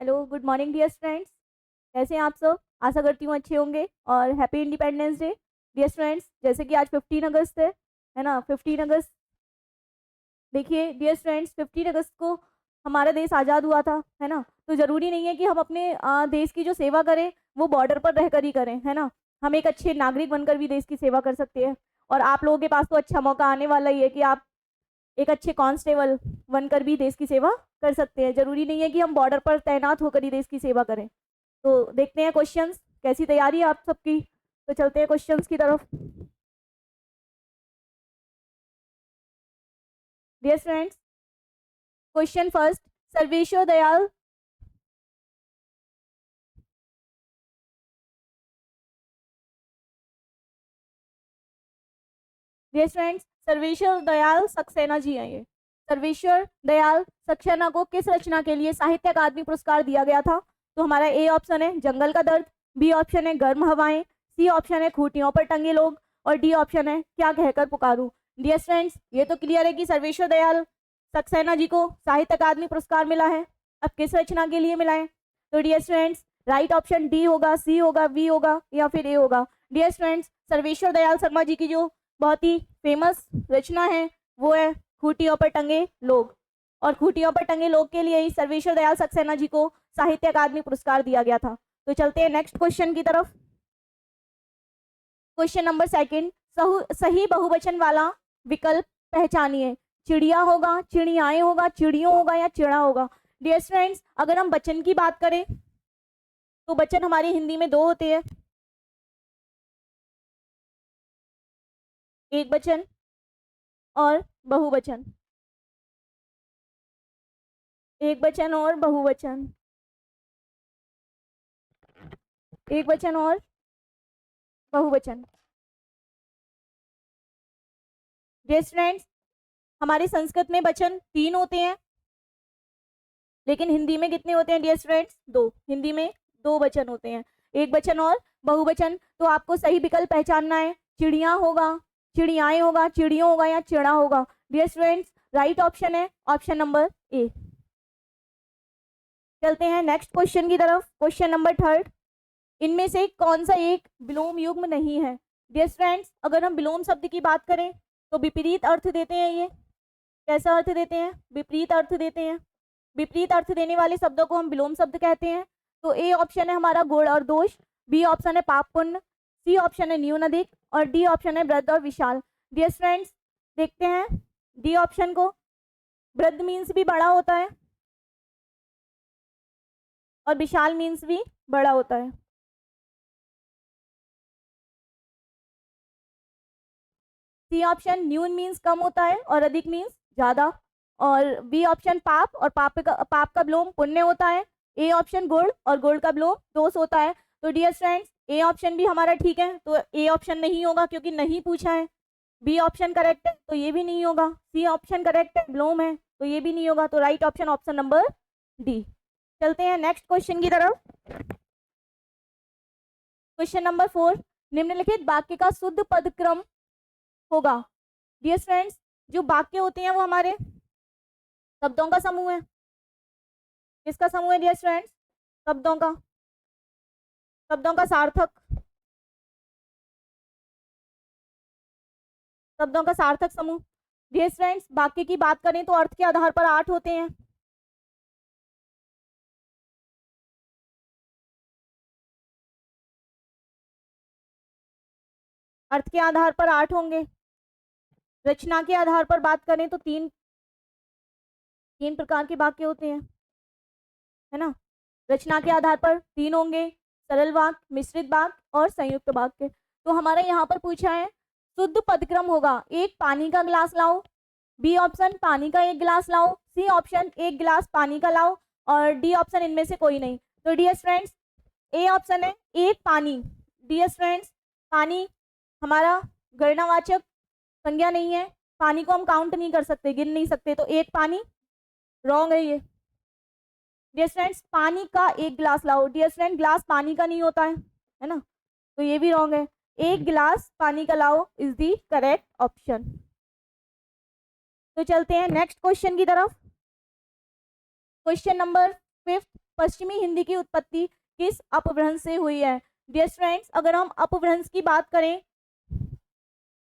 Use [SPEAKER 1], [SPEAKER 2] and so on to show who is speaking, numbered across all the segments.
[SPEAKER 1] Hello, good morning dear friends. कैसे हैं आप सब? आशा करती हूँ अच्छे होंगे और happy independence day. Dear friends, जैसे कि आज 15 अगस्त है ना। 15 अगस्त, देखिए डियर फ्रेंड्स, 15 अगस्त को हमारा देश आज़ाद हुआ था, है ना। तो ज़रूरी नहीं है कि हम अपने देश की जो सेवा करें वो बॉर्डर पर रहकर ही करें, है ना। हम एक अच्छे नागरिक बनकर भी देश की सेवा कर सकते हैं। और आप लोगों के पास तो अच्छा मौका आने वाला ही है कि आप एक अच्छे कांस्टेबल बनकर भी देश की सेवा कर सकते हैं। जरूरी नहीं है कि हम बॉर्डर पर तैनात होकर ही देश की सेवा करें। तो देखते हैं क्वेश्चंस, कैसी तैयारी है आप सबकी। तो चलते हैं क्वेश्चंस की तरफ। Dear friends, question first. Sarveshwar Dayal dear friends, Sarveshwar Dayal Saxena ji हैं ये। सर्वेश्वर दयाल सक्सेना को किस रचना के लिए साहित्य अकादमी पुरस्कार दिया गया था? तो हमारा ए ऑप्शन है जंगल का दर्द, बी ऑप्शन है गर्म हवाएं, सी ऑप्शन है खूंटियों पर टंगे लोग, और डी ऑप्शन है क्या कहकर पुकारूं। डियर फ्रेंड्स, ये तो क्लियर है कि सर्वेश्वर दयाल सक्सेना जी को साहित्य अकादमी पुरस्कार मिला है। अब किस रचना के लिए मिला है? तो dear friends, right option D होगा, सी होगा, बी होगा या फिर ए होगा। डियर फ्रेंड्स, सर्वेश्वर दयाल शर्मा जी की जो बहुत ही फेमस रचना है वो है खूंटियों पर टंगे लोग। और खूंटियों पर टंगे लोग के लिए ही सर्वेश्वर दयाल सक्सेना जी को साहित्य अकादमी पुरस्कार दिया गया था। तो चलते हैं नेक्स्ट क्वेश्चन की तरफ। Question number second. सही बहुवचन वाला विकल्प पहचानिए। चिड़िया होगा, चिड़ियाएं होगा, चिड़ियों होगा या चिड़ा होगा। डियर फ्रेंड्स, अगर हम वचन की बात करें तो वचन हमारे हिंदी में दो होते हैं, एक वचन और बहुवचन। एक वचन और बहुवचन, एक वचन और बहुवचन। डियर फ्रेंड्स, हमारे संस्कृत में वचन तीन होते हैं, लेकिन हिंदी में कितने होते हैं डियर फ्रेंड्स? दो। हिंदी में दो वचन होते हैं, एक वचन और बहुवचन। तो आपको सही विकल्प पहचानना है। चिड़िया होगा, चिड़ियाएं होगा, चिड़ियों होगा या चिड़ा होगा। डियर फ्रेंड्स, राइट ऑप्शन है ऑप्शन नंबर ए। चलते हैं नेक्स्ट क्वेश्चन की तरफ। Question number third. इनमें से कौन सा एक विलोम युग्म नहीं है? डियर फ्रेंड्स, अगर हम विलोम शब्द की बात करें तो विपरीत अर्थ देते हैं ये। कैसा अर्थ देते हैं? विपरीत अर्थ देते हैं। विपरीत अर्थ देने वाले शब्दों को हम विलोम शब्द कहते हैं। तो ए ऑप्शन है हमारा गुण और दोष, बी ऑप्शन है पाप पुण्य, सी ऑप्शन है न्यून अधिक, और डी ऑप्शन है वृद्ध और विशाल। डियर फ्रेंड्स, देखते हैं डी ऑप्शन को। वृद्ध मीन्स भी बड़ा होता है और विशाल मीन्स भी बड़ा होता है। सी ऑप्शन न्यून मीन्स कम होता है और अधिक मीन्स ज्यादा। और बी ऑप्शन पाप, और पाप का विलोम पुण्य होता है। ए ऑप्शन गुण, और गुण का विलोम दोष होता है। तो डियर फ्रेंड्स, ए ऑप्शन भी हमारा ठीक है, तो ए ऑप्शन नहीं होगा क्योंकि नहीं पूछा है। बी ऑप्शन करेक्ट है तो ये भी नहीं होगा। सी ऑप्शन करेक्ट है, विलोम है, तो ये भी नहीं होगा। तो right option option number D. चलते हैं नेक्स्ट क्वेश्चन की तरफ। Question number 4। निम्नलिखित वाक्य का शुद्ध पद क्रम होगा। डियर फ्रेंड्स, जो वाक्य होते हैं वो हमारे शब्दों का समूह है। किसका समूह है डियर फ्रेंड्स? शब्दों का। शब्दों का सार्थक। शब्दों का सार्थक समूह। डियर फ्रेंड्स, वाक्य की बात करें तो अर्थ के आधार पर 8 होते हैं। अर्थ के आधार पर 8 होंगे। रचना के आधार पर बात करें तो तीन तीन प्रकार के वाक्य होते हैं, है ना। रचना के आधार पर तीन होंगे, सरल वाक्य, मिश्रित वाक्य और संयुक्त वाक्य। तो हमारा यहाँ पर पूछा है शुद्ध पदक्रम होगा। एक, पानी का गिलास लाओ, बी ऑप्शन पानी का एक गिलास लाओ, सी ऑप्शन एक गिलास पानी का लाओ, और डी ऑप्शन इनमें से कोई नहीं। तो डियर फ्रेंड्स, ए ऑप्शन है एक पानी। डियर फ्रेंड्स, पानी हमारा गणनावाचक संज्ञा नहीं है, पानी को हम काउंट नहीं कर सकते, गिन नहीं सकते, तो एक पानी रॉन्ग है ये। डियर फ्रेंड्स, पानी का एक गिलास लाओ। डियर फ्रेंड, ग्लास पानी का नहीं होता है ना, तो ये भी रॉन्ग है। एक गिलास पानी का लाओ इज दी करेक्ट ऑप्शन। तो चलते हैं नेक्स्ट क्वेश्चन की तरफ। क्वेश्चन नंबर फिफ्थ, पश्चिमी हिंदी की उत्पत्ति किस अपभ्रंश से हुई है? डियर स्टूडेंट्स, अगर हम अपभ्रंश की बात करें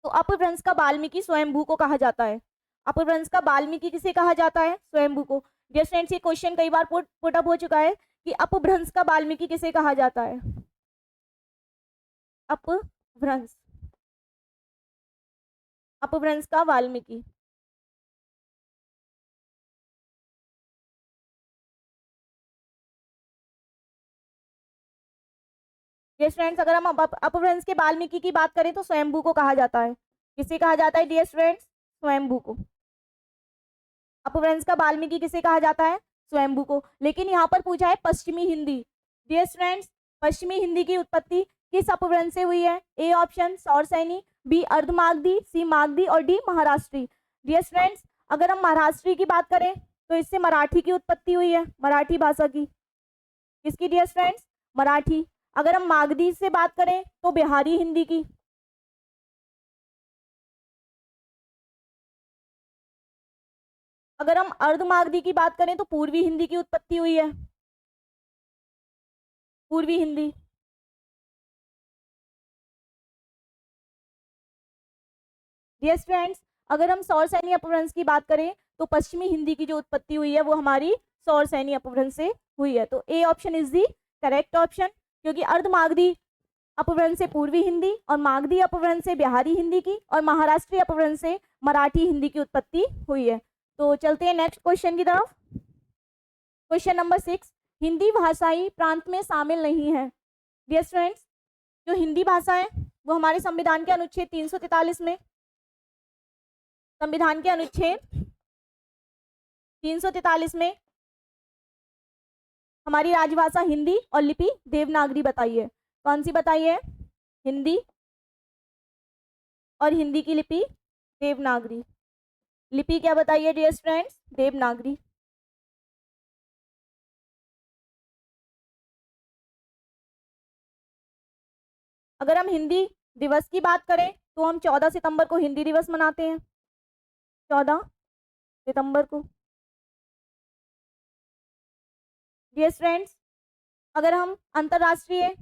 [SPEAKER 1] तो अपभ्रंश का वाल्मीकि स्वयंभू को कहा जाता है। अपभ्रंश का वाल्मीकि किसे कहा जाता है? स्वयंभू को। डियर स्टूडेंट्स, ये क्वेश्चन कई बार पुट अप हो चुका है कि अपभ्रंश का वाल्मीकि किसे कहा जाता है? अपभ्रंश, अपभ्रंश का वाल्मीकि। डियर स्टूडेंट्स, अगर हम अपभ्रंश के वाल्मीकि की बात करें तो स्वयंभू को कहा जाता है। किसे कहा जाता है डियर स्टूडेंट्स? स्वयंभू को। अपभ्रंश का वाल्मीकि किसे कहा जाता है? स्वयंभू को। लेकिन यहाँ पर पूछा है पश्चिमी हिंदी। डियर स्टूडेंट्स, पश्चिमी हिंदी की उत्पत्ति किस अपभ्रंश से हुई है? A option Shauraseni, B Ardhamagadhi, सी मागधी और डी महाराष्ट्री। डियर स्टूडेंट्स, अगर हम महाराष्ट्री की बात करें तो इससे मराठी की उत्पत्ति हुई है, मराठी भाषा की। किसकी डियर स्टूडेंट्स? मराठी। अगर हम मागधी से बात करें तो बिहारी हिंदी की। अगर हम अर्धमागधी की बात करें तो पूर्वी हिंदी की उत्पत्ति हुई है, पूर्वी हिंदी। डियर स्टूडेंट्स, अगर हम सौरसैनी अपभ्रंश की बात करें तो पश्चिमी हिंदी की जो उत्पत्ति हुई है वो हमारी सौरसैनी अपभ्रंश से हुई है। तो A option is the correct option, क्योंकि अर्धमागधी अपभ्रंश से पूर्वी हिंदी और मागधी अपभ्रंश से बिहारी हिंदी की और महाराष्ट्रीय अपभ्रंश से मराठी हिंदी की उत्पत्ति हुई है। तो चलते हैं नेक्स्ट क्वेश्चन की तरफ। क्वेश्चन नंबर 6, हिंदी भाषाई प्रांत में शामिल नहीं है। डियर स्टूडेंट्स, जो हिंदी भाषा है वो हमारे संविधान के अनुच्छेद 343 में, संविधान के अनुच्छेद 343 में हमारी राजभाषा हिंदी और लिपि देवनागरी बताई है। कौन सी बताई है? हिंदी और हिंदी की लिपि देवनागरी। लिपि क्या बताइए डियर स्टूडेंट्स? देवनागरी। अगर हम हिंदी दिवस की बात करें तो हम 14 सितंबर को हिंदी दिवस मनाते हैं, 14 सितंबर को। डियर स्टूडेंट्स, अगर हम अंतर्राष्ट्रीय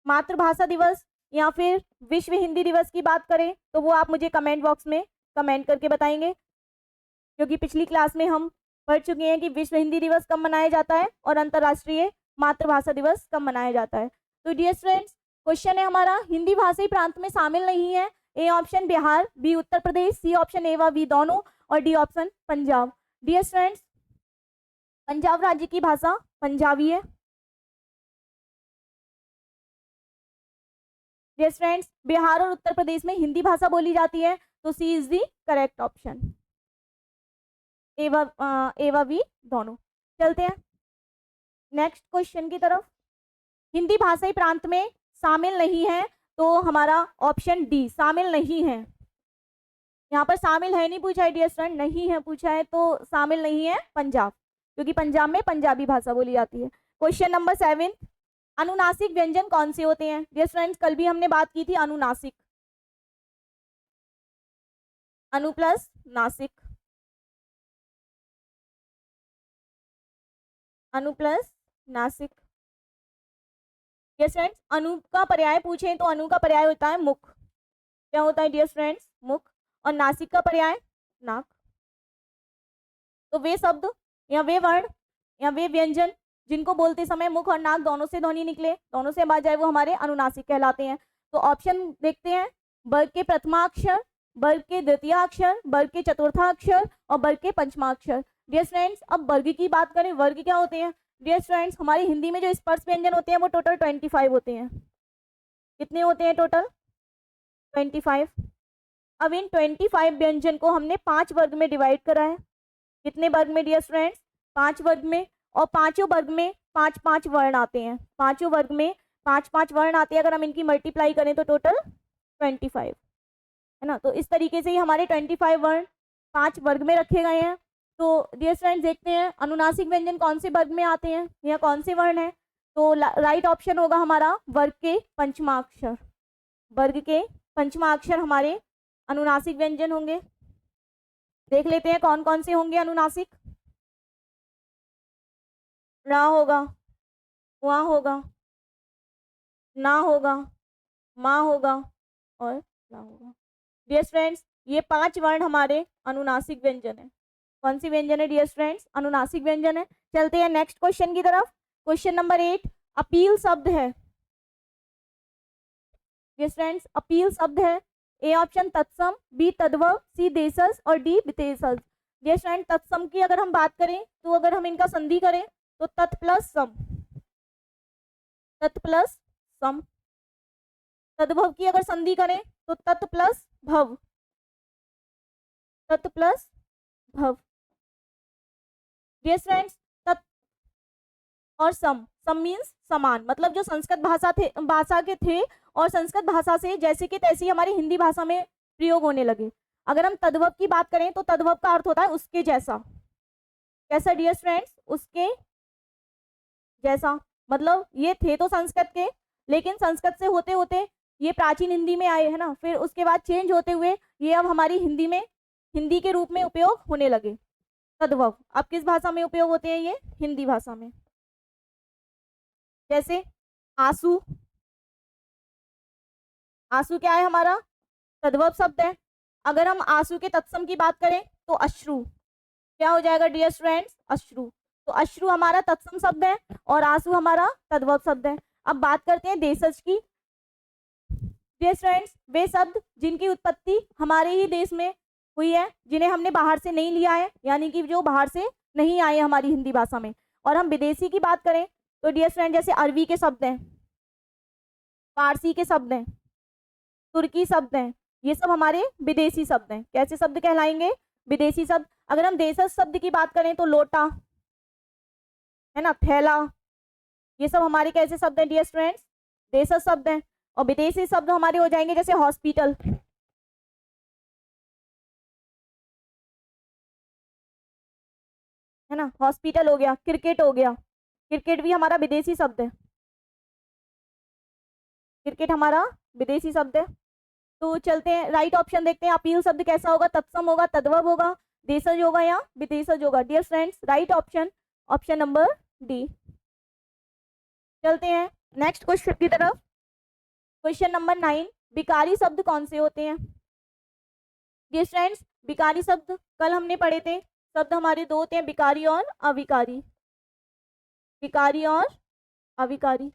[SPEAKER 1] मातृभाषा दिवस या फिर विश्व हिंदी दिवस की बात करें तो वो आप मुझे कमेंट बॉक्स में कमेंट करके बताएंगे, क्योंकि पिछली क्लास में हम पढ़ चुके हैं कि विश्व हिंदी दिवस कब मनाया जाता है और अंतर्राष्ट्रीय मातृभाषा दिवस कब मनाया जाता है। तो डियर स्टूडेंट्स, क्वेश्चन है हमारा हिंदी भाषाई प्रांत में शामिल नहीं है। A option Bihar, B Uttar Pradesh, C option A व बी दोनों और D option Punjab. Dear students, Punjab राज्य की भाषा पंजाबी है। डियर स्टूडेंट्स, बिहार और उत्तर प्रदेश में हिंदी भाषा बोली जाती है, तो सी is the correct option, A व बी दोनों। चलते हैं नेक्स्ट क्वेश्चन की तरफ। हिंदी भाषाई प्रांत में शामिल नहीं है, तो हमारा ऑप्शन डी शामिल नहीं है। यहाँ पर शामिल है नहीं पूछा है डियर स्टूडेंट, नहीं है पूछा है, तो शामिल नहीं है पंजाब, क्योंकि पंजाब में पंजाबी भाषा बोली जाती है। क्वेश्चन नंबर 7, अनुनासिक व्यंजन कौन से होते हैं? डियर स्टूडेंट्स, कल भी हमने बात की थी अनुनासिक, अनु प्लस नासिक, अनु प्लस नासिक। डियर स्टूडेंट्स, अनु का पर्याय पूछे तो अनु का पर्याय होता है मुख। क्या होता है डियर स्टूडेंट्स? मुख। और नासिक का पर्याय नाक। तो वे शब्द या वे वर्ण या वे व्यंजन जिनको बोलते समय मुख और नाक दोनों से ध्वनि निकले, दोनों से बात जाए, वो हमारे अनुनासिक कहलाते हैं। तो ऑप्शन देखते हैं, वर्ग के प्रथमाक्षर, वर्ग के द्वितीयाक्षर, वर्ग के चतुर्थाक्षर और वर्ग के पंचमाक्षर। डियर स्टूडेंट्स, अब वर्ग की बात करें, वर्ग क्या होते हैं? डियर स्टूडेंट्स, हमारी हिंदी में जो स्पर्श व्यंजन होते हैं वो टोटल 25 होते हैं। कितने होते हैं टोटल? 25। अब इन 25 व्यंजन को हमने 5 वर्ग में डिवाइड करा है। कितने वर्ग में डियर स्टूडेंट्स? 5 वर्ग में। और पांचों वर्ग में 5-5 वर्ण आते हैं, पांचों वर्ग में 5-5 वर्ण आते हैं। अगर हम इनकी मल्टीप्लाई करें तो टोटल 25 है ना। तो इस तरीके से ही हमारे 25 वर्ण 5 वर्ग में रखे गए हैं। तो डियर स्टूडेंट्स, देखते हैं अनुनासिक व्यंजन कौन से वर्ग में आते हैं या कौन से वर्ण है। तो राइट ऑप्शन होगा हमारा वर्ग के पंचमाक्षर। वर्ग के पंचमाक्षर हमारे अनुनासिक व्यंजन होंगे। देख लेते हैं कौन कौन से होंगे अनुनासिक। रा होगा, वहाँ होगा, ना होगा, माँ होगा और ला होगा। डियर फ्रेंड्स, ये 5 वर्ण हमारे अनुनासिक व्यंजन है। कौन सी व्यंजन है डियर फ्रेंड्स? अनुनासिक व्यंजन है। चलते हैं नेक्स्ट क्वेश्चन की तरफ। क्वेश्चन नंबर 8 अपील शब्द है। डियर फ्रेंड्स, अपील शब्द है। ए ऑप्शन तत्सम, बी तद्भव, सी देशज और डी विदेशज। डियर फ्रेंड, तत्सम की अगर हम बात करें तो अगर हम इनका संधि करें तो तत् प्लस सम, तत् प्लस सम। तद्भव की अगर संधि करें तो तत् प्लस भव, तत् प्लस भव। डियर फ्रेंड्स, तत् और सम मीन्स समान, मतलब जो संस्कृत भाषा के थे और संस्कृत भाषा से जैसे कि तैसे हमारी हिंदी भाषा में प्रयोग होने लगे। अगर हम तद्भव की बात करें तो तद्भव का अर्थ होता है उसके जैसा। कैसा डियर फ्रेंड्स? उसके जैसा। मतलब ये थे तो संस्कृत के, लेकिन संस्कृत से होते होते ये प्राचीन हिंदी में आए, है ना। फिर उसके बाद चेंज होते हुए ये अब हमारी हिंदी में, हिंदी के रूप में उपयोग होने लगे। तद्भव अब किस भाषा में उपयोग होते हैं? ये हिंदी भाषा में। जैसे आंसू, आंसू क्या है हमारा? तद्भव शब्द है। अगर हम आंसू के तत्सम की बात करें तो अश्रु, क्या हो जाएगा डियर फ्रेंड्स? अश्रु। तो अश्रु हमारा तत्सम शब्द है और आंसू हमारा तद्भव शब्द है। अब बात करते हैं देशज की। डियर फ्रेंड्स, वे शब्द जिनकी उत्पत्ति हमारे ही देश में हुई है, जिन्हें हमने बाहर से नहीं लिया है, यानी कि जो बाहर से नहीं आए हमारी हिंदी भाषा में। और हम विदेशी की बात करें तो डियर फ्रेंड जैसे अरबी के शब्द हैं, फारसी के शब्द हैं, तुर्की शब्द हैं, ये सब हमारे विदेशी शब्द हैं। कैसे शब्द कहलाएंगे? विदेशी शब्द। अगर हम देशज शब्द की बात करें तो लोटा, है ना, थैला, ये सब हमारे कैसे शब्द हैं डियर फ्रेंड्स? देशज शब्द हैं। और विदेशी शब्द हमारे हो जाएंगे जैसे हॉस्पिटल, है ना, हॉस्पिटल हो गया। क्रिकेट हो गया, क्रिकेट भी हमारा विदेशी शब्द है, क्रिकेट हमारा विदेशी शब्द है। तो चलते हैं राइट ऑप्शन देखते हैं। अपील शब्द कैसा होगा? तत्सम होगा, तद्भव होगा, देशज होगा या विदेशज होगा? Dear friends, right option option number D. चलते हैं नेक्स्ट क्वेश्चन की तरफ। क्वेश्चन नंबर 9 विकारी शब्द कौन से होते हैं? डियर फ्रेंड्स, विकारी शब्द कल हमने पढ़े थे। शब्द हमारे दो होते हैं, विकारी और अविकारी, विकारी और अविकारी।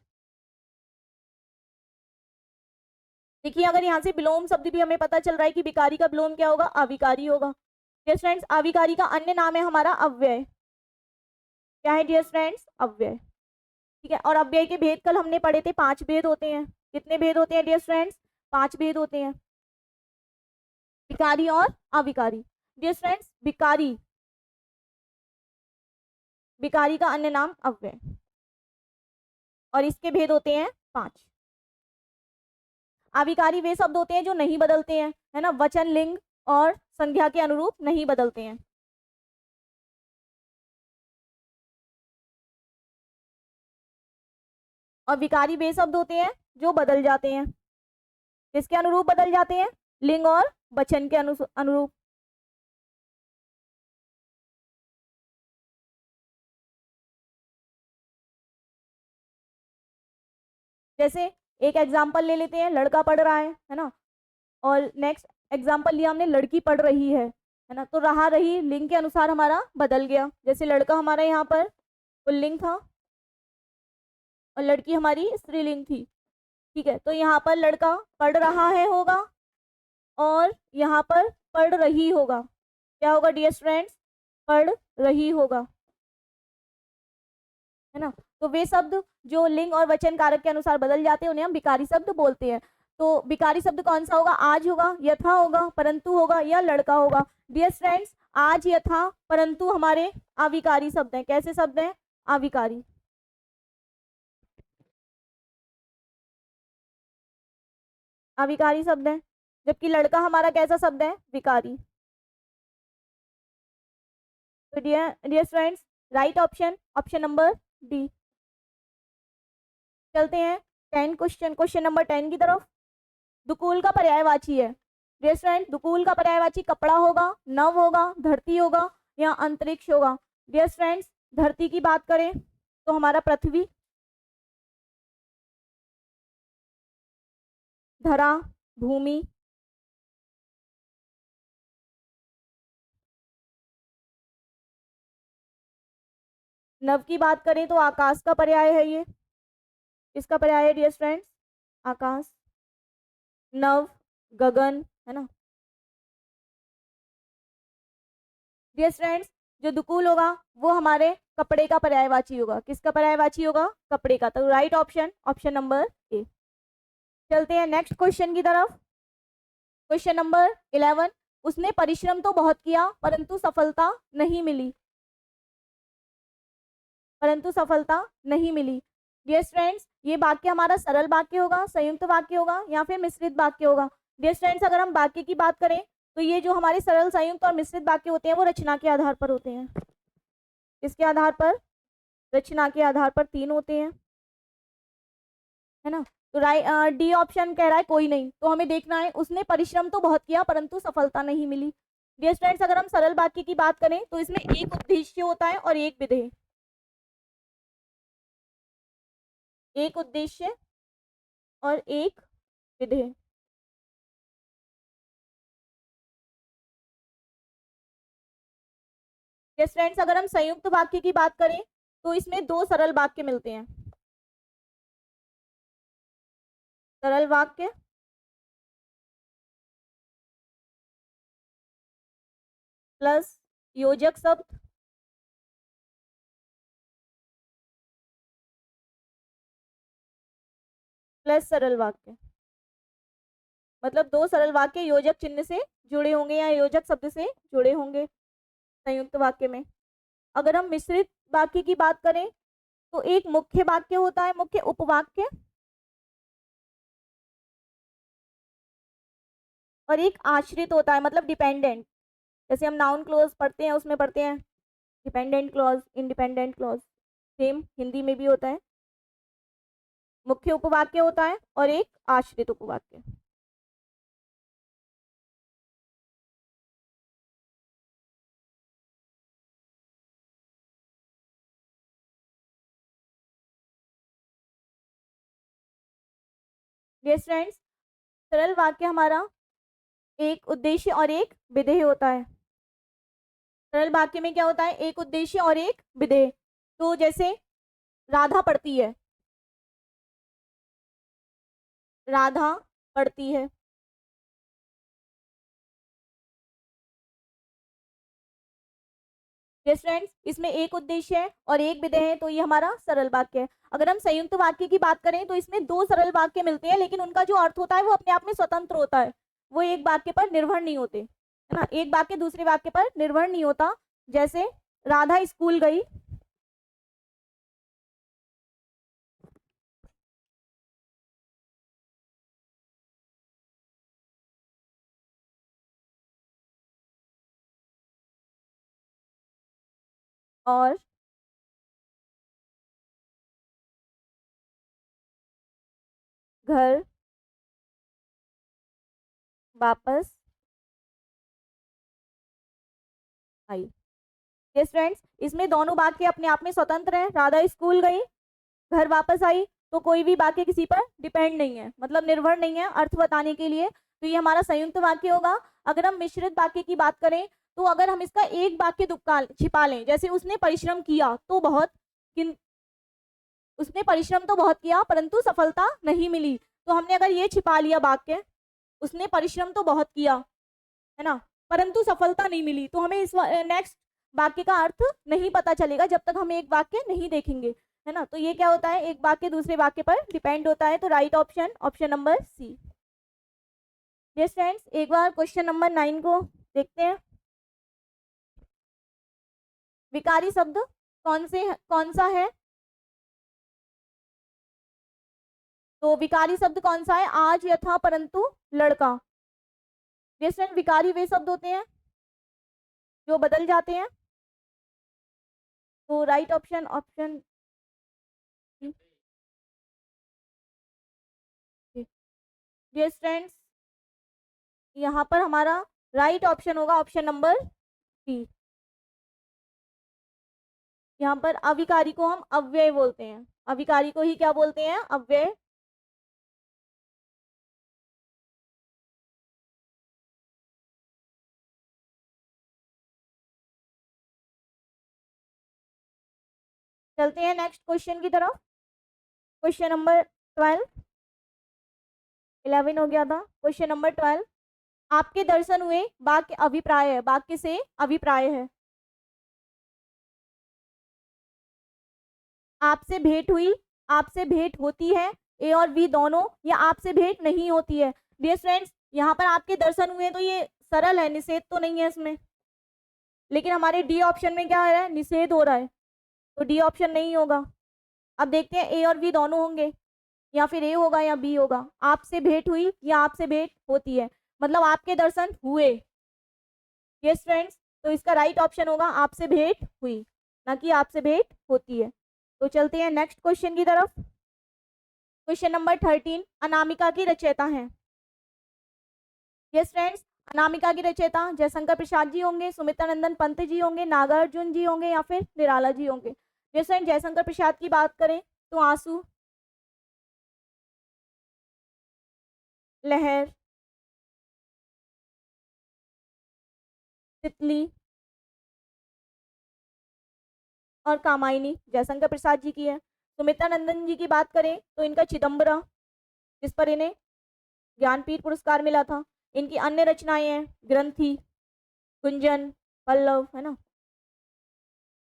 [SPEAKER 1] देखिए अगर यहाँ से विलोम शब्द भी हमें पता चल रहा है कि विकारी का विलोम क्या होगा? अविकारी होगा। डियर फ्रेंड्स, अविकारी का अन्य नाम है हमारा अव्यय। क्या है डियर फ्रेंड्स? अव्यय। ठीक है। और अव्यय के भेद कल हमने पढ़े थे, 5 भेद होते हैं। कितने भेद होते हैं डियर फ्रेंड्स? 5 भेद होते हैं, विकारी और अविकारी। डियर फ्रेंड्स, विकारी, विकारी का अन्य नाम अव्यय, और इसके भेद होते हैं 5। अविकारी वे शब्द होते हैं जो नहीं बदलते हैं, है ना, वचन, लिंग और संज्ञा के अनुरूप नहीं बदलते हैं। और विकारी वे शब्द होते हैं जो बदल जाते हैं। किसके अनुरूप बदल जाते हैं? लिंग और वचन के अनुरूप। जैसे एक एग्जाम्पल ले लेते हैं, लड़का पढ़ रहा है ना, और नेक्स्ट एग्जाम्पल लिया हमने, लड़की पढ़ रही है ना। तो रहा रही लिंग के अनुसार हमारा बदल गया। जैसे लड़का हमारा यहाँ पर पुल्लिंग था और लड़की हमारी स्त्रीलिंग थी। ठीक है, तो यहाँ पर लड़का पढ़ रहा है होगा और यहाँ पर पढ़ रही होगा। क्या होगा डियर फ्रेंड्स? पढ़ रही होगा, है ना। तो वे शब्द जो लिंग और वचन कारक के अनुसार बदल जाते हैं उन्हें हम विकारी शब्द बोलते हैं। तो विकारी शब्द कौन सा होगा? आज होगा, यथा होगा, परंतु होगा या लड़का होगा? डियर फ्रेंड्स, आज, यथा, परंतु हमारे अविकारी शब्द हैं। कैसे शब्द हैं? अविकारी। अविकारी शब्द है, जबकि लड़का हमारा कैसा शब्द है? विकारी। तो dear friends, right option option number D. चलते हैं 10 क्वेश्चन नंबर 10 की तरफ। दुकूल का पर्यायवाची है। डियर फ्रेंड, दुकूल का पर्यायवाची कपड़ा होगा, नव होगा, धरती होगा या अंतरिक्ष होगा? डियर फ्रेंड्स, धरती की बात करें तो हमारा पृथ्वी, धरा, भूमि, नभ की बात करें तो आकाश का पर्याय है ये। इसका पर्याय है डियर फ्रेंड्स आकाश, नभ, गगन, है ना। डियर फ्रेंड्स जो दुकूल होगा वो हमारे कपड़े का पर्यायवाची होगा। किसका पर्यायवाची होगा? कपड़े का। तो right option, option number A. चलते हैं नेक्स्ट क्वेश्चन की तरफ। क्वेश्चन नंबर 11, उसने परिश्रम तो बहुत किया परंतु सफलता नहीं मिली, परंतु सफलता नहीं मिली। डियर फ्रेंड्स ये वाक्य हमारा सरल वाक्य होगा, संयुक्त वाक्य होगा या फिर मिश्रित वाक्य होगा। डियर फ्रेंड्स अगर हम वाक्य की बात करें तो ये जो हमारे सरल, संयुक्त और मिश्रित वाक्य होते हैं वो रचना के आधार पर होते हैं। किसके आधार पर? रचना के आधार पर 3 होते हैं, है ना। तो राइट डी ऑप्शन कह रहा है कोई नहीं, तो हमें देखना है उसने परिश्रम तो बहुत किया परंतु सफलता नहीं मिली। डियर फ्रेंड्स अगर हम सरल वाक्य की बात करें तो इसमें एक उद्देश्य होता है और एक विधेय। एक उद्देश्य और एक विधेय। यस फ्रेंड्स अगर हम संयुक्त वाक्य की बात करें तो इसमें 2 सरल वाक्य मिलते हैं। सरल वाक्य प्लस योजक शब्द प्लस सरल वाक्य, मतलब 2 सरल वाक्य योजक चिन्ह से जुड़े होंगे या योजक शब्द से जुड़े होंगे संयुक्त वाक्य में। अगर हम मिश्रित वाक्य की बात करें तो एक मुख्य वाक्य होता है, मुख्य उपवाक्य, और एक आश्रित होता है मतलब डिपेंडेंट। जैसे हम नाउन क्लॉज पढ़ते हैं उसमें पढ़ते हैं dependent clause, independent clause, same Hindi में भी होता है। मुख्य उपवाक्य होता है और एक आश्रित उपवाक्य। यस फ्रेंड्स सरल वाक्य हमारा एक उद्देश्य और एक विधेय होता है। सरल वाक्य में क्या होता है? एक उद्देश्य और एक विधेय। तो जैसे राधा पढ़ती है, राधा पढ़ती है, यस फ्रेंड्स इसमें एक उद्देश्य है और एक विधेय है, तो ये हमारा सरल वाक्य है। अगर हम संयुक्त वाक्य की बात करें तो इसमें 2 सरल वाक्य मिलते हैं लेकिन उनका जो अर्थ होता है वो अपने आप में स्वतंत्र होता है, वो एक वाक्य पर निर्भर नहीं होते, है ना। एक वाक्य दूसरे वाक्य पर निर्भर नहीं होता। जैसे राधा स्कूल गई, और घर वापस आई। यस फ्रेंड्स इसमें दोनों वाक्य अपने आप में स्वतंत्र हैं। राधा स्कूल गई, घर वापस आई, तो कोई भी वाक्य किसी पर डिपेंड नहीं है, मतलब निर्भर नहीं है अर्थ बताने के लिए, तो ये हमारा संयुक्त वाक्य होगा। अगर हम मिश्रित वाक्य की बात करें तो अगर हम इसका एक वाक्य छिपा लें, जैसे उसने परिश्रम किया तो बहुत, उसने परिश्रम तो बहुत किया परंतु सफलता नहीं मिली, तो हमने अगर ये छिपा लिया वाक्य, उसने परिश्रम तो बहुत किया, है ना, परंतु सफलता नहीं मिली, तो हमें इस नेक्स्ट वाक्य का अर्थ नहीं पता चलेगा जब तक हम एक वाक्य नहीं देखेंगे, है ना। तो ये क्या होता है? एक वाक्य दूसरे वाक्य पर डिपेंड होता है। तो right option, option number C. Yes friends एक बार क्वेश्चन नंबर 9 को देखते हैं। विकारी शब्द कौन सा है? तो विकारी शब्द कौन सा है? आज, यथा, परंतु, लड़का। यस फ्रेंड विकारी वे शब्द होते हैं जो बदल जाते हैं। तो right option, option yes friends यहाँ पर हमारा राइट ऑप्शन होगा ऑप्शन नंबर सी। यहाँ पर अविकारी को हम अव्यय बोलते हैं, अविकारी को ही क्या बोलते हैं, अव्यय। चलते हैं नेक्स्ट क्वेश्चन की तरफ। क्वेश्चन नंबर 12, 11 हो गया था। क्वेश्चन नंबर 12, आपके दर्शन हुए, वाक्य अभिप्राय है, वाक्य से अभिप्राय है। आपसे भेंट हुई, आपसे भेंट होती है, ए और बी दोनों, या आपसे भेंट नहीं होती है। डियर फ्रेंड्स, यहाँ पर आपके दर्शन हुए तो ये सरल है, निषेध तो नहीं है इसमें, लेकिन हमारे डी ऑप्शन में क्या है, निषेध हो रहा है, तो डी ऑप्शन नहीं होगा। अब देखते हैं ए और बी दोनों होंगे, या फिर ए होगा या बी होगा। आपसे भेंट हुई या आपसे भेंट होती है, मतलब आपके दर्शन हुए। यस फ्रेंड्स, तो इसका राइट ऑप्शन होगा आपसे भेंट हुई, ना कि आपसे भेंट होती है। तो चलते हैं नेक्स्ट क्वेश्चन की तरफ। क्वेश्चन नंबर 13, अनामिका की रचयिता हैं। यस फ्रेंड्स, अनामिका की रचयिता जयशंकर प्रसाद जी होंगे, सुमित्रा नंदन पंत जी होंगे, नागार्जुन जी होंगे, या फिर निराला जी होंगे। यस फ्रेंड, जयशंकर प्रसाद की बात करें तो आंसू, लहर, तितली और कामायनी जयशंकर प्रसाद जी की है। सुमित्रा नंदन जी की बात करें तो इनका चिदम्बरा, जिस पर इन्हें ज्ञानपीठ पुरस्कार मिला था। इनकी अन्य रचनाएं हैं ग्रंथि, कुंजन, पल्लव, है ना।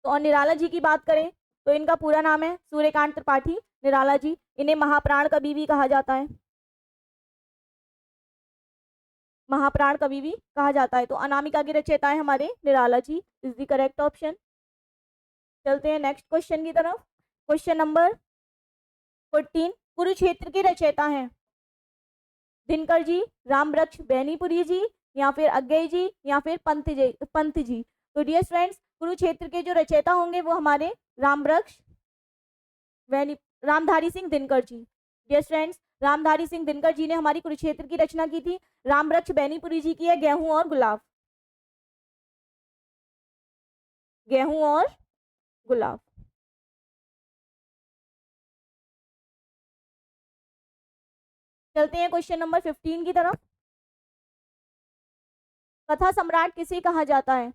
[SPEAKER 1] तो और निराला जी की बात करें तो इनका पूरा नाम है सूर्यकांत त्रिपाठी निराला जी। इन्हें महाप्राण कवि भी कहा जाता है, महाप्राण कवि भी कहा जाता है। तो अनामिका की रचयिता है हमारे Nirala ji, is the correct option. चलते हैं नेक्स्ट क्वेश्चन की तरफ। क्वेश्चन नंबर 14, कुरुक्षेत्र के रचयिता हैं दिनकर जी, रामवृक्ष बैनीपुरी जी, या फिर अज्ञेय जी, या फिर पंत जी। तो डियर फ्रेंड्स, कुरुक्षेत्र के जो रचयिता होंगे वो हमारे रामवृक्ष बैनी रामधारी सिंह दिनकर जी। डियर फ्रेंड्स, रामधारी सिंह दिनकर जी ने हमारी कुरुक्षेत्र की रचना की थी। रामवृक्ष बैनीपुरी जी की है गेहूं और गुलाब, गेहूं और गुलाब। चलते हैं क्वेश्चन नंबर 15 की तरफ। कथा सम्राट किसे कहा जाता है,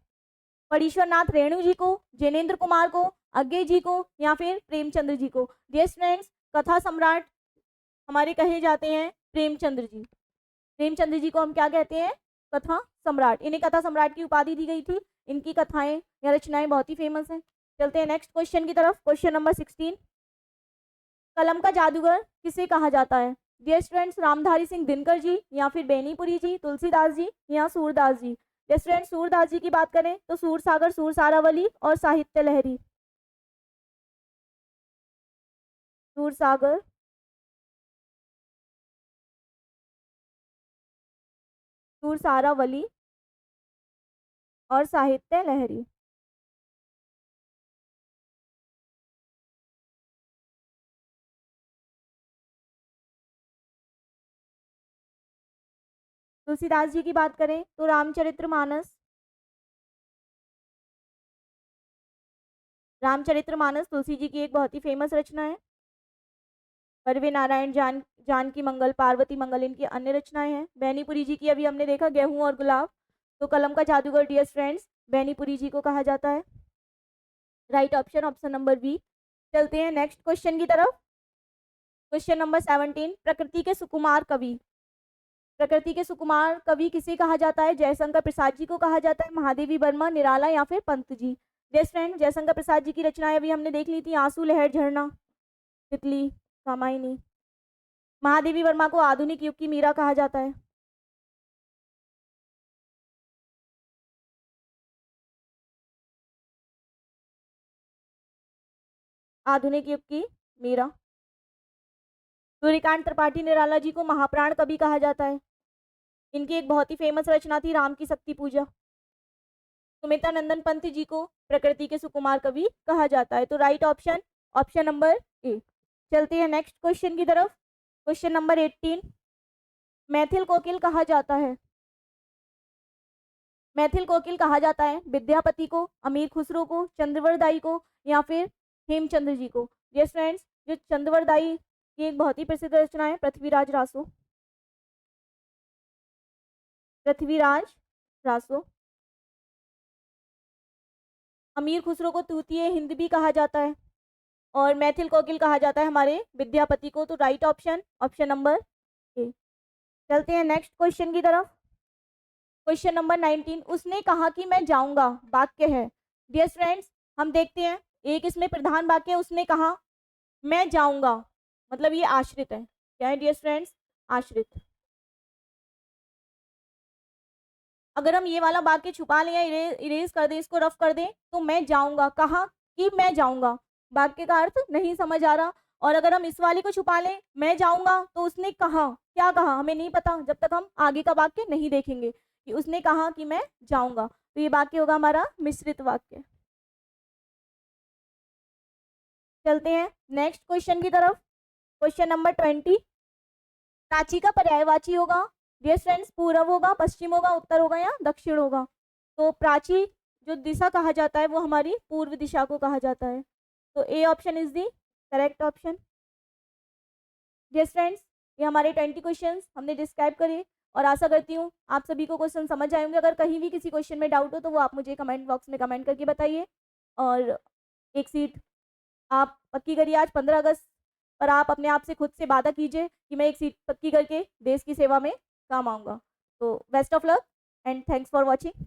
[SPEAKER 1] परीश्वर नाथ रेणु जी को, जैनेन्द्र कुमार को, अज्ञेय जी को, या फिर प्रेमचंद्र जी को। डियर फ्रेंड्स, कथा सम्राट हमारे कहे जाते हैं प्रेमचंद्र जी। प्रेमचंद्र जी को हम क्या कहते हैं, कथा सम्राट। इन्हें कथा सम्राट की उपाधि दी गई थी। इनकी कथाएं या रचनाएं बहुत ही फेमस हैं। चलते हैं नेक्स्ट क्वेश्चन की तरफ। क्वेश्चन नंबर 16, कलम का जादूगर किसे कहा जाता है। डियर स्टूडेंट्स, रामधारी सिंह दिनकर जी, या फिर बेनीपुरी जी, तुलसीदास जी, या सूरदास जी। डियर स्टूडेंट्स, सूरदास जी की बात करें तो सूरसागर, सूरसारावली और साहित्य लहरी। सूरसागर, सूरसारावली और साहित्य लहरी। तुलसीदास जी की बात करें तो रामचरितमानस, रामचरितमानस तुलसी जी की एक बहुत ही फेमस रचना है। परवे नारायण, जानकी मंगल, पार्वती मंगल इनकी अन्य रचनाएं हैं। बैनीपुरी जी की अभी हमने देखा गेहूं और गुलाब। तो कलम का जादूगर डियर फ्रेंड्स बैनीपुरी जी को कहा जाता है। Right option, option number B. चलते हैं नेक्स्ट क्वेश्चन की तरफ। क्वेश्चन नंबर 17, प्रकृति के सुकुमार कवि, प्रकृति के सुकुमार कवि किसे कहा जाता है। जयशंकर प्रसाद जी को कहा जाता है, महादेवी वर्मा, निराला, या फिर पंत जी। यस फ्रेंड, जयशंकर प्रसाद जी की रचनाएं अभी हमने देख ली थी, आंसू, लहर, झरना, तितली, कामायनी। महादेवी वर्मा को आधुनिक युग की मीरा कहा जाता है। आधुनिक युग की मीरा। सूर्यकांत त्रिपाठी निराला जी को महाप्राण कवि कहा जाता है। इनकी एक बहुत ही फेमस रचना थी राम की शक्ति पूजा। सुमित्रा नंदन पंत जी को प्रकृति के सुकुमार कवि कहा जाता है। तो right option, option number A. चलते हैं नेक्स्ट क्वेश्चन की तरफ। क्वेश्चन नंबर 18, मैथिल कोकिल कहा जाता है। मैथिल कोकिल कहा जाता है विद्यापति को, अमीर खुसरो को, चंद्रवरदाई को, या फिर हेमचंद्र जी को। यस फ्रेंड्स, जो चंद्रवरदाई की एक बहुत ही प्रसिद्ध रचना है पृथ्वीराज रासो। पृथ्वीराज रासो। अमीर खुसरो को तृतीय हिंद भी कहा जाता है, और मैथिल कोकिल कहा जाता है हमारे विद्यापति को। तो right option option number A. चलते हैं नेक्स्ट क्वेश्चन की तरफ। क्वेश्चन नंबर 19, उसने कहा कि मैं जाऊंगा वाक्य है। डियर फ्रेंड्स, हम देखते हैं एक इसमें प्रधान वाक्य है, उसने कहा मैं जाऊंगा, मतलब ये आश्रित है। क्या है डियर फ्रेंड्स? आश्रित। अगर हम ये वाला वाक्य छुपा लें या इरेज कर दें, इसको रफ कर दें, तो मैं जाऊंगा, कहा कि मैं जाऊंगा, वाक्य का अर्थ नहीं समझ आ रहा। और अगर हम इस वाले को छुपा लें, मैं जाऊंगा, तो उसने कहा, क्या कहा हमें नहीं पता जब तक हम आगे का वाक्य नहीं देखेंगे कि उसने कहा कि मैं जाऊंगा। तो ये वाक्य होगा हमारा मिश्रित वाक्य। चलते हैं नेक्स्ट क्वेश्चन की तरफ। क्वेश्चन नंबर 20, प्राची का पर्यायवाची होगा डियर फ्रेंड्स पूर्व होगा, पश्चिम होगा, उत्तर होगा या दक्षिण होगा। तो प्राची जो दिशा कहा जाता है वो हमारी पूर्व दिशा को कहा जाता है। तो A option is the correct option. Dear friends, ये हमारे 20 क्वेश्चंस हमने डिस्क्राइब करे, और आशा करती हूँ आप सभी को क्वेश्चन समझ आए होंगे। अगर कहीं भी किसी क्वेश्चन में डाउट हो तो वो आप मुझे कमेंट बॉक्स में कमेंट करके बताइए। और एक सीट आप पक्की करिए आज 15 अगस्त पर। आप अपने आप से खुद से वादा कीजिए कि मैं एक सीट पक्की करके देश की सेवा में काम आऊँगा। तो best of luck and thanks for watching.